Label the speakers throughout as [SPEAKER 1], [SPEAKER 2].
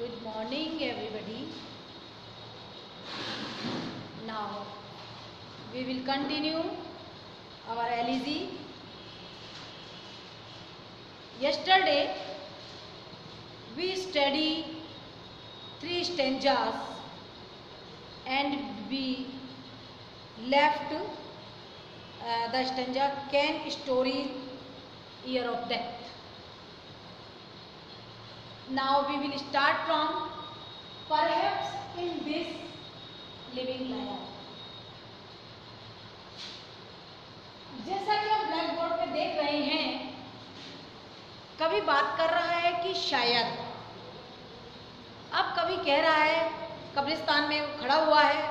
[SPEAKER 1] Good morning, everybody. Now we will continue our LEG. Yesterday we studied 3 stanzas and we left the stanza Can Stories Year of Death. Now we will start from Perhaps in This Living Life. जैसा कि हम black board पे देख रहे हैं, कभी बात कर रहा है कि शायद, अब कभी कह रहा है कब्रिस्तान में खड़ा हुआ है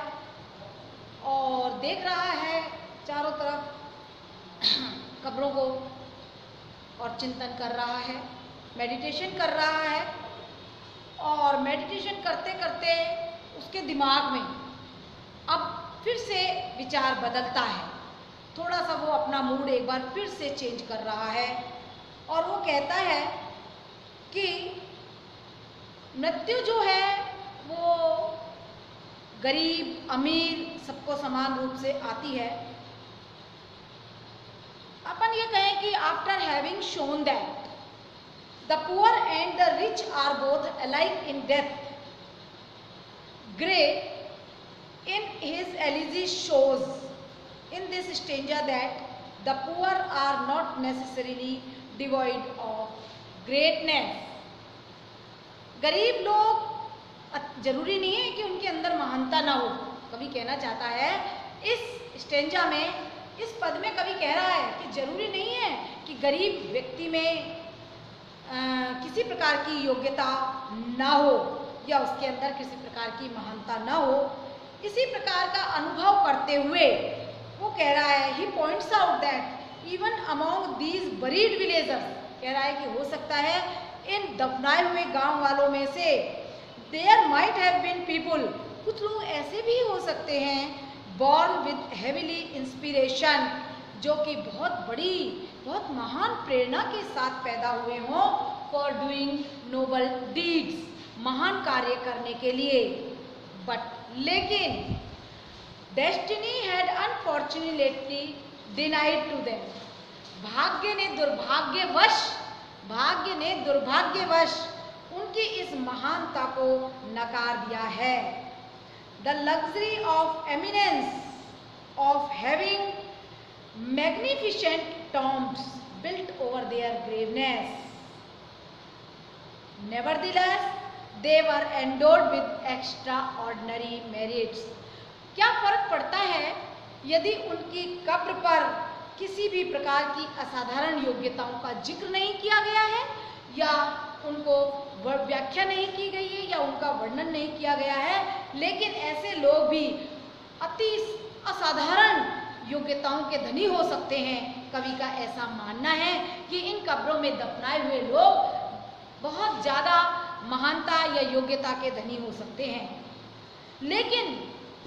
[SPEAKER 1] और देख रहा है चारों तरफ कब्रों को और चिंतन कर रहा है, मेडिटेशन कर रहा है। और मेडिटेशन करते करते उसके दिमाग में अब फिर से विचार बदलता है, थोड़ा सा वो अपना मूड एक बार फिर से चेंज कर रहा है और वो कहता है कि मृत्यु जो है वो गरीब अमीर सबको समान रूप से आती है। अपन ये कहें कि after having shown that the poor and the rich are both alike in death, Gray in his elegy shows in this stanza that the poor are not necessarily devoid of greatness. गरीब लोग जरूरी नहीं है कि उनके अंदर महानता ना हो। कवि कहना चाहता है इस स्टेंजा में, इस पद में कवि कह रहा है कि जरूरी नहीं है कि गरीब व्यक्ति में किसी प्रकार की योग्यता ना हो या उसके अंदर किसी प्रकार की महानता ना हो। इसी प्रकार का अनुभव करते हुए वो कह रहा है, he points out that even among these buried villagers, कह रहा है कि हो सकता है इन दफनाए हुए गांव वालों में से there might have been people, कुछ लोग ऐसे भी हो सकते हैं बॉर्न विद हेविली इंस्पिरेशन, जो कि बहुत महान प्रेरणा के साथ पैदा हुए हों फॉर डूइंग नोबल डीड्स, महान कार्य करने के लिए। बट लेकिन destiny had unfortunately denied to them, भाग्य ने दुर्भाग्यवश उनकी इस महानता को नकार दिया है। The luxury of eminence of having magnificent tombs built over their graveness. Nevertheless, they were endowed with extraordinary merits. क्या फर्क पड़ता है यदि उनकी कब्र पर किसी भी प्रकार की असाधारण योग्यताओं का जिक्र नहीं किया गया है या उनको व्याख्या नहीं की गई है या उनका वर्णन नहीं किया गया है, लेकिन ऐसे लोग भी अति असाधारण योग्यताओं के धनी हो सकते हैं। कवि का ऐसा मानना है कि इन कब्रों में दफनाए हुए लोग बहुत ज़्यादा महानता या योग्यता के धनी हो सकते हैं, लेकिन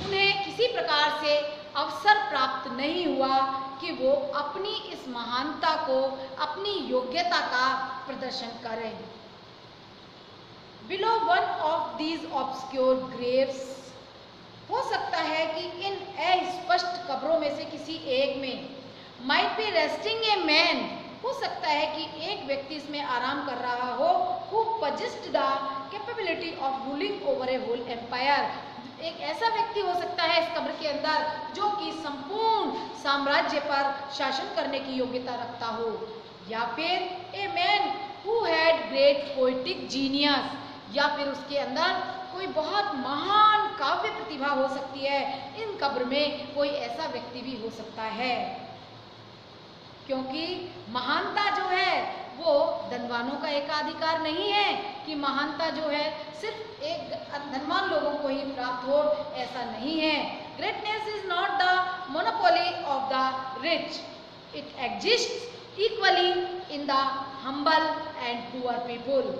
[SPEAKER 1] उन्हें किसी प्रकार से अवसर प्राप्त नहीं हुआ कि वो अपनी इस महानता को, अपनी योग्यता का प्रदर्शन करें। Below one of these obscure Graves, हो सकता है कि इन अस्पष्ट कब्रों में से किसी एक में might be resting a man, हो सकता है कि एक व्यक्ति इसमें आराम कर रहा हो who possessed the capability of ruling over a whole empire, एक ऐसा व्यक्ति हो सकता है इस कब्र के अंदर जो कि संपूर्ण साम्राज्य पर शासन करने की योग्यता रखता हो। या फिर a man who had great poetic genius, या फिर उसके अंदर कोई बहुत महान काव्य प्रतिभा हो सकती है। इन कब्र में कोई ऐसा व्यक्ति भी हो सकता है, क्योंकि महानता जो है वो धनवानों का एकाधिकार नहीं है कि महानता जो है सिर्फ एक धनवान लोगों को ही प्राप्त हो, ऐसा नहीं है। Greatness is not the monopoly of the rich, it exists equally in the humble and poor people.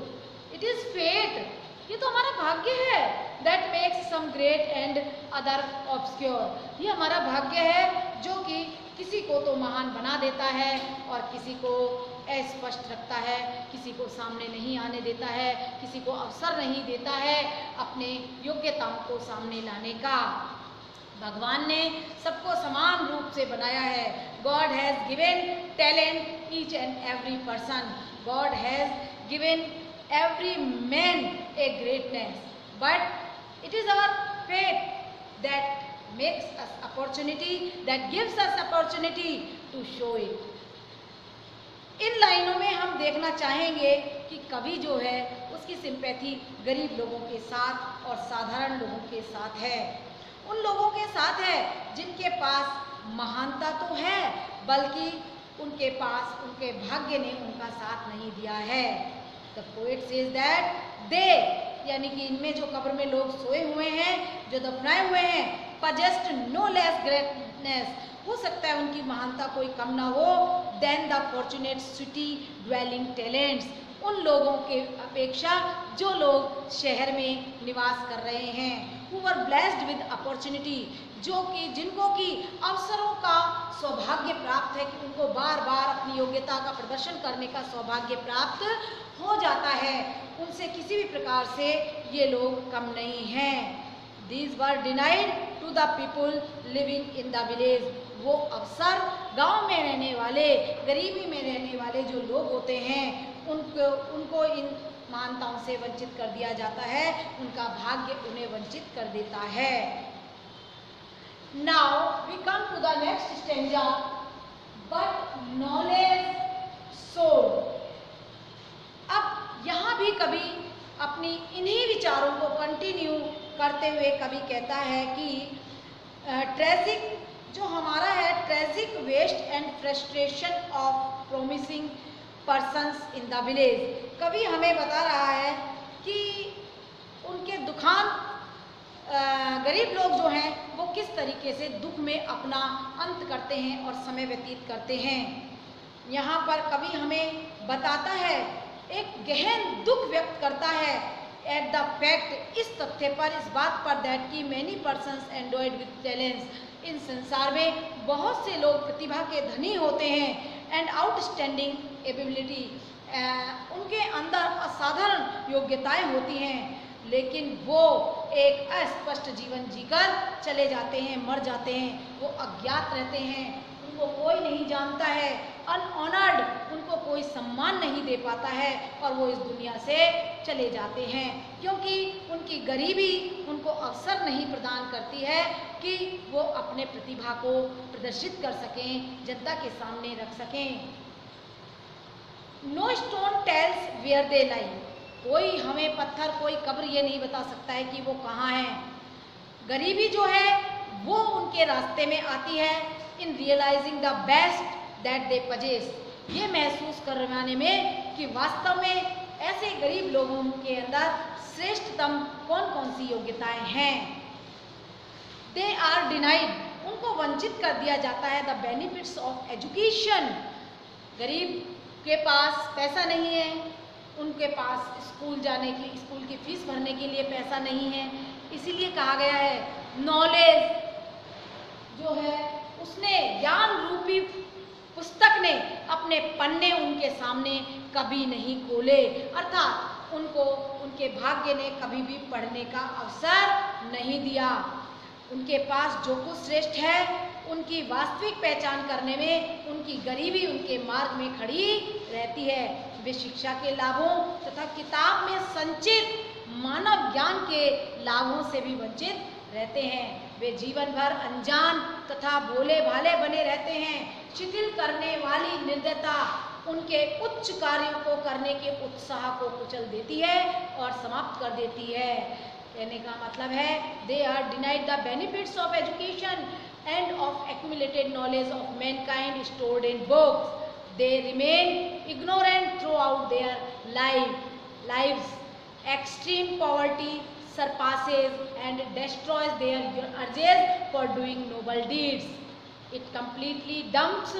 [SPEAKER 1] It is fate, ये तो हमारा भाग्य है, that makes some great and other obscure, ये हमारा भाग्य है जो कि किसी को तो महान बना देता है और किसी को अस्पष्ट रखता है, किसी को सामने नहीं आने देता है, किसी को अवसर नहीं देता है अपने योग्यताओं को सामने लाने का। भगवान ने सबको समान रूप से बनाया है। God has given talent each and every person. God has given every man a greatness, but it is our fate that makes us opportunity, that gives us opportunity to show it. इन लाइनों में हम देखना चाहेंगे कि कवि जो है उसकी सिंपैथी गरीब लोगों के साथ और साधारण लोगों के साथ है। उन लोगों के साथ है जिनके पास महानता तो है, बल्कि उनके पास उनके भाग्य ने उनका साथ नहीं दिया है। The poet says that they, यानी कि इनमें जो कब्र में लोग सोए हुए हैं, जो दफनाए हुए हैं, possessed no less greatness, हो सकता है उनकी महानता कोई कम ना हो, than the fortunate city dwelling talents, उन लोगों के अपेक्षा जो लोग शहर में निवास कर रहे हैं, who were blessed with opportunity, जो कि जिनको कि अवसरों का सौभाग्य प्राप्त है कि उनको बार बार अपनी योग्यता का प्रदर्शन करने का सौभाग्य प्राप्त हो जाता है, उनसे किसी भी प्रकार से ये लोग कम नहीं हैं। These were denied to the people living in the village, वो अवसर गांव में रहने वाले, गरीबी में रहने वाले जो लोग होते हैं उनको इन मान्यताओं से वंचित कर दिया जाता है, उनका भाग्य उन्हें वंचित कर देता है। Now we come to the next stanza, but knowledge sold. अब यहाँ भी कवि अपनी इन्हीं विचारों को कंटिन्यू करते हुए कवि कहता है कि ट्रेजिक जो हमारा है, tragic waste and frustration of promising persons in the village. कवि हमें बता रहा है कि उनके दुखांत गरीब लोग जो हैं वो किस तरीके से दुख में अपना अंत करते हैं और समय व्यतीत करते हैं। यहाँ पर कवि हमें बताता है, एक गहन दुख व्यक्त करता है एट द फैक्ट, इस तथ्य पर, इस बात पर दैट कि मैनी पर्सन्स एंडोइड विद टैलेंट्स, इन संसार में बहुत से लोग प्रतिभा के धनी होते हैं, एंड आउटस्टैंडिंग एबिलिटी, उनके अंदर असाधारण योग्यताएं होती हैं, लेकिन वो एक अस्पष्ट जीवन जीकर चले जाते हैं, मर जाते हैं, वो अज्ञात रहते हैं, उनको कोई नहीं जानता है, अनऑनर्ड, उनको कोई सम्मान नहीं दे पाता है और वो इस दुनिया से चले जाते हैं, क्योंकि उनकी गरीबी उनको अवसर नहीं प्रदान करती है कि वो अपने प्रतिभा को प्रदर्शित कर सकें, जनता के सामने रख सकें। No stone tells where they lie, कोई हमें पत्थर, कोई कब्र ये नहीं बता सकता है कि वो कहाँ है। गरीबी जो है वो उनके रास्ते में आती है in realising the best that they possess, ये महसूस करवाने में कि वास्तव में ऐसे गरीब लोगों के अंदर श्रेष्ठतम कौन कौन सी योग्यताएं हैं। दे आर डिनाइड, उनको वंचित कर दिया जाता है द बेनिफिट्स ऑफ एजुकेशन, गरीब के पास पैसा नहीं है, उनके पास स्कूल जाने की, स्कूल की फीस भरने के लिए पैसा नहीं है, इसीलिए कहा गया है नॉलेज जो है उसने, ज्ञान रूपी पुस्तक ने अपने पन्ने उनके सामने कभी नहीं खोले, अर्थात उनको उनके भाग्य ने कभी भी पढ़ने का अवसर नहीं दिया। उनके पास जो कुछ श्रेष्ठ है उनकी वास्तविक पहचान करने में उनकी गरीबी उनके मार्ग में खड़ी रहती है। वे शिक्षा के लाभों तथा किताब में संचित मानव ज्ञान के लाभों से भी वंचित रहते हैं। वे जीवन भर अनजान तथा भोले भाले बने रहते हैं। शिथिल करने वाली निर्दयता उनके उच्च कार्यों को करने के उत्साह को कुचल देती है और समाप्त कर देती है। कहने का मतलब है they are denied the benefits of education and of accumulated knowledge of mankind stored in books. They remain ignorant throughout their lives. Extreme poverty surpasses and destroys their urges for doing noble deeds. It completely dumps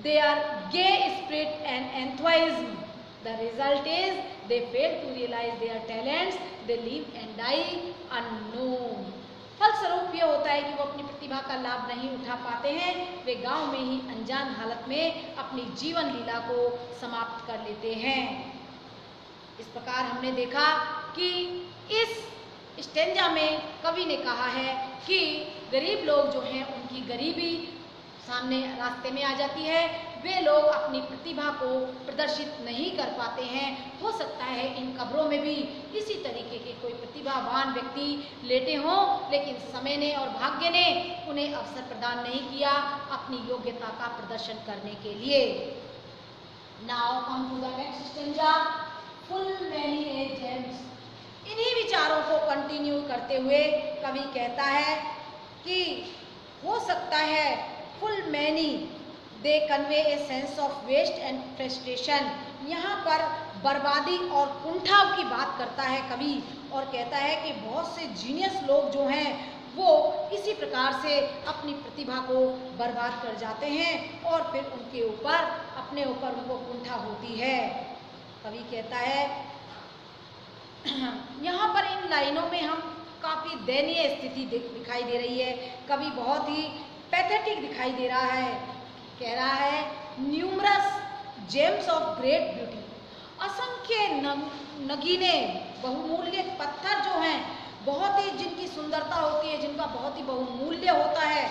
[SPEAKER 1] their gay spirit and enthusiasm. The result is they fail to realize their talents. They live and die unknown. फलस्वरूप यह होता है कि वो अपनी प्रतिभा का लाभ नहीं उठा पाते हैं, वे गांव में ही अनजान हालत में अपनी जीवन लीला को समाप्त कर लेते हैं। इस प्रकार हमने देखा कि इस स्टेंजा में कवि ने कहा है कि गरीब लोग जो हैं उनकी गरीबी सामने रास्ते में आ जाती है, वे लोग अपनी प्रतिभा को प्रदर्शित नहीं कर पाते हैं। हो सकता है इन कब्रों में भी इसी तरीके के कोई प्रतिभावान व्यक्ति लेटे हों, लेकिन समय ने और भाग्य ने उन्हें अवसर प्रदान नहीं किया अपनी योग्यता का प्रदर्शन करने के लिए। Now come to the next stanza, full many a gems. इन्हीं विचारों को कंटिन्यू करते हुए कवि कहता है कि हो सकता है full many they convey a sense of waste and frustration. यहाँ पर बर्बादी और कुंठाव की बात करता है कवि और कहता है कि बहुत से जीनियस लोग जो हैं वो इसी प्रकार से अपनी प्रतिभा को बर्बाद कर जाते हैं और फिर उनके ऊपर अपने ऊपर उनको कुंठा होती है। कवि कहता है यहाँ पर इन लाइनों में हम काफ़ी दयनीय स्थिति दिखाई दे रही है। कवि बहुत ही पैथेटिक दिखाई दे रहा है। कह रहा है numerous James of great beauty, असंख्य नगीने बहुमूल्य पत्थर जो हैं, बहुत ही जिनकी सुंदरता होती है, जिनका बहुत ही बहुमूल्य होता है,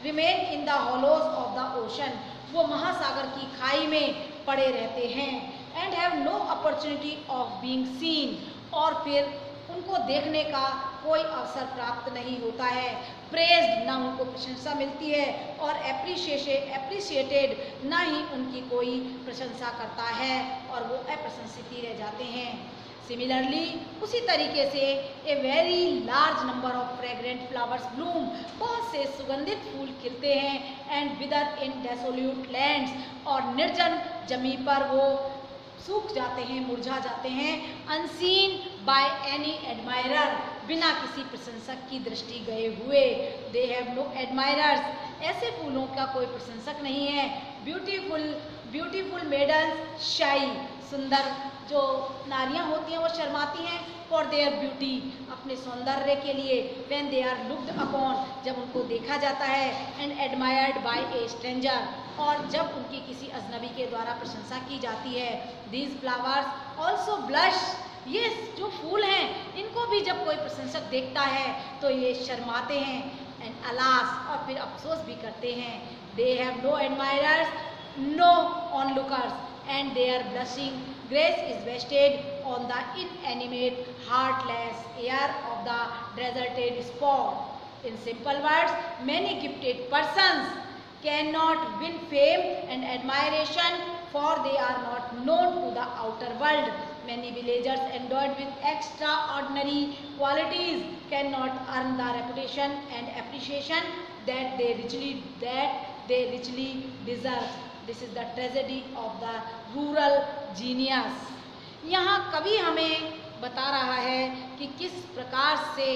[SPEAKER 1] remain in the hollows of the ocean, वो महासागर की खाई में पड़े रहते हैं। And have no opportunity of being seen, और फिर उनको देखने का कोई अवसर प्राप्त नहीं होता है। प्रेज्ड, ना उनको प्रशंसा मिलती है, और एप्रिशिएटेड, ना ही उनकी कोई प्रशंसा करता है और वो अप्रशंसित ही रह जाते हैं। सिमिलरली, उसी तरीके से a very large number of fragrant flowers Bloom, बहुत से सुगंधित फूल खिलते हैं। एंड विदर इन डेसोल्यूट लैंड्स, और निर्जन जमी पर वो सूख जाते हैं, मुरझा जाते हैं। अनसीन बाय एनी एडमायरर, बिना किसी प्रशंसक की दृष्टि गए हुए। दे हैव नो एडमायरर्स, ऐसे फूलों का कोई प्रशंसक नहीं है। ब्यूटीफुल मेडल्स शाई, सुंदर जो नारियां होती हैं वो शर्माती हैं। फॉर देयर ब्यूटी, अपने सौंदर्य के लिए। When they are looked upon, जब उनको देखा जाता है। And admired by a stranger, और जब उनकी किसी अजनबी के द्वारा प्रशंसा की जाती है। दीज फ्लावर्स ऑल्सो ब्लश, ये जो फूल हैं इनको भी जब कोई प्रशंसक देखता है तो ये शर्माते हैं। एंड अलास, और फिर अफसोस भी करते हैं। They have no admirers, no onlookers, and their blushing grace is wasted on the inanimate, heartless air of the deserted spot. In simple words, many gifted persons cannot win fame and admiration, for they are not known to the outer world. Many villagers endowed with extraordinary qualities cannot earn the reputation and appreciation that they richly deserve. This is the tragedy of the rural genius. यहाँ कवि हमें बता रहा है कि किस प्रकार से,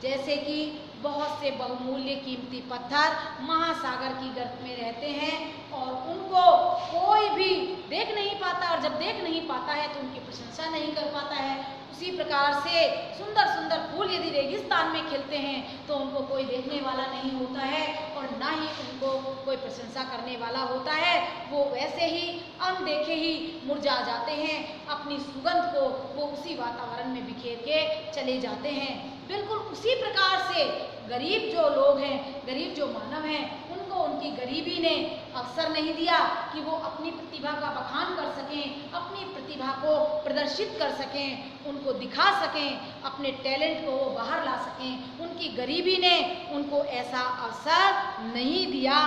[SPEAKER 1] जैसे कि बहुत से बहुमूल्य कीमती पत्थर महासागर की गर्त में रहते हैं और उनको कोई भी देख नहीं पाता, और जब देख नहीं पाता है तो उनकी प्रशंसा नहीं कर पाता है। उसी प्रकार से सुंदर सुंदर फूल यदि रेगिस्तान में खिलते हैं तो उनको कोई देखने वाला नहीं होता है और ना ही उनको कोई प्रशंसा करने वाला होता है। वो वैसे ही अनदेखे ही मुरझा जाते हैं, अपनी सुगंध को वो उसी वातावरण में बिखेर के चले जाते हैं। बिल्कुल उसी प्रकार से गरीब जो लोग हैं, गरीब जो मानव हैं, उनको उनकी गरीबी ने अवसर नहीं दिया कि वो अपनी प्रतिभा का बखान कर सकें, अपनी प्रतिभा को प्रदर्शित कर सकें, उनको दिखा सकें, अपने टैलेंट को वो बाहर ला सकें। उनकी गरीबी ने उनको ऐसा अवसर नहीं दिया।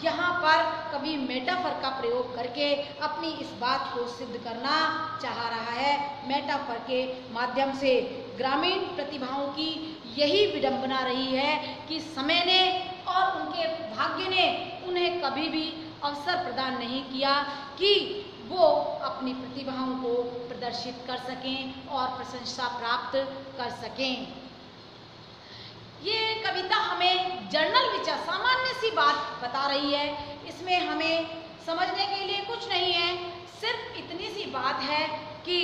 [SPEAKER 1] यहाँ पर कवि मेटाफर का प्रयोग करके अपनी इस बात को सिद्ध करना चाह रहा है। मेटाफर के माध्यम से ग्रामीण प्रतिभाओं की यही विडंबना रही है कि समय ने और उनके भाग्य ने उन्हें कभी भी अवसर प्रदान नहीं किया कि वो अपनी प्रतिभाओं को प्रदर्शित कर सकें और प्रशंसा प्राप्त कर सकें। ये कविता हमें जर्नल विचार, सामान्य सी बात बता रही है। इसमें हमें समझने के लिए कुछ नहीं है, सिर्फ इतनी सी बात है कि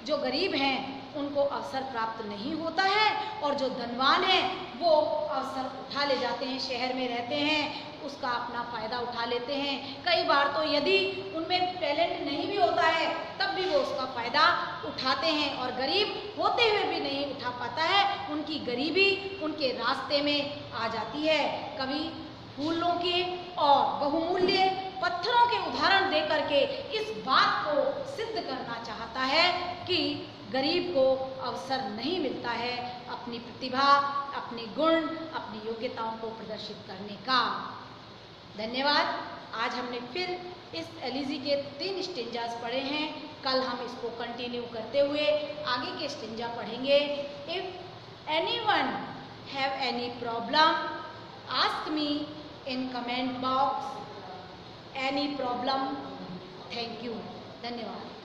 [SPEAKER 1] जो गरीब हैं उनको अवसर प्राप्त नहीं होता है और जो धनवान हैं वो अवसर उठा ले जाते हैं, शहर में रहते हैं उसका अपना फ़ायदा उठा लेते हैं। कई बार तो यदि उनमें टैलेंट नहीं भी होता है तब भी वो उसका फ़ायदा उठाते हैं, और गरीब होते हुए भी नहीं उठा पाता है, उनकी गरीबी उनके रास्ते में आ जाती है। कवि फूलों के और बहुमूल्य पत्थरों के उदाहरण दे करके इस बात को सिद्ध करना चाहता है कि गरीब को अवसर नहीं मिलता है अपनी प्रतिभा, अपने गुण, अपनी योग्यताओं को प्रदर्शित करने का। धन्यवाद। आज हमने फिर इस एलिजी के 3 स्टेंजास पढ़े हैं। कल हम इसको कंटिन्यू करते हुए आगे के स्टेंजा पढ़ेंगे। If anyone have any problem ask me in comment box. Any problem. Thank you. धन्यवाद।